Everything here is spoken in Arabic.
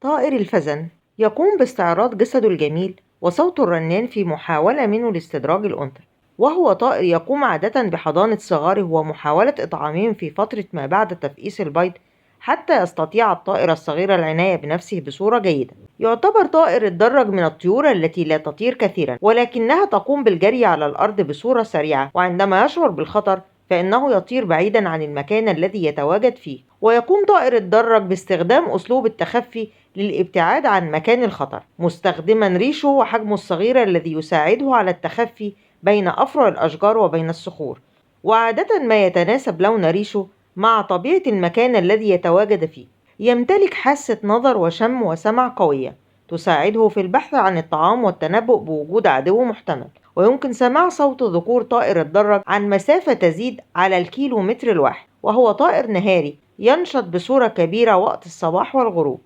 طائر الفزن يقوم باستعراض جسده الجميل وصوته الرنان في محاولة منه لاستدراج الأنثى، وهو طائر يقوم عادة بحضانة صغاره ومحاولة إطعامهم في فترة ما بعد تفقيس البيض حتى يستطيع الطائر الصغير العناية بنفسه بصورة جيدة. يعتبر طائر الدرج من الطيور التي لا تطير كثيرا، ولكنها تقوم بالجري على الأرض بصورة سريعة، وعندما يشعر بالخطر فإنه يطير بعيدا عن المكان الذي يتواجد فيه. ويقوم طائر الدراج باستخدام أسلوب التخفي للابتعاد عن مكان الخطر، مستخدما ريشه وحجمه الصغير الذي يساعده على التخفي بين أفرع الأشجار وبين الصخور، وعادة ما يتناسب لون ريشه مع طبيعة المكان الذي يتواجد فيه. يمتلك حاسة نظر وشم وسمع قوية تساعده في البحث عن الطعام والتنبؤ بوجود عدو محتمل، ويمكن سماع صوت ذكور طائر الدرج عن مسافة تزيد على الكيلومتر الواحد. وهو طائر نهاري ينشط بصورة كبيرة وقت الصباح والغروب.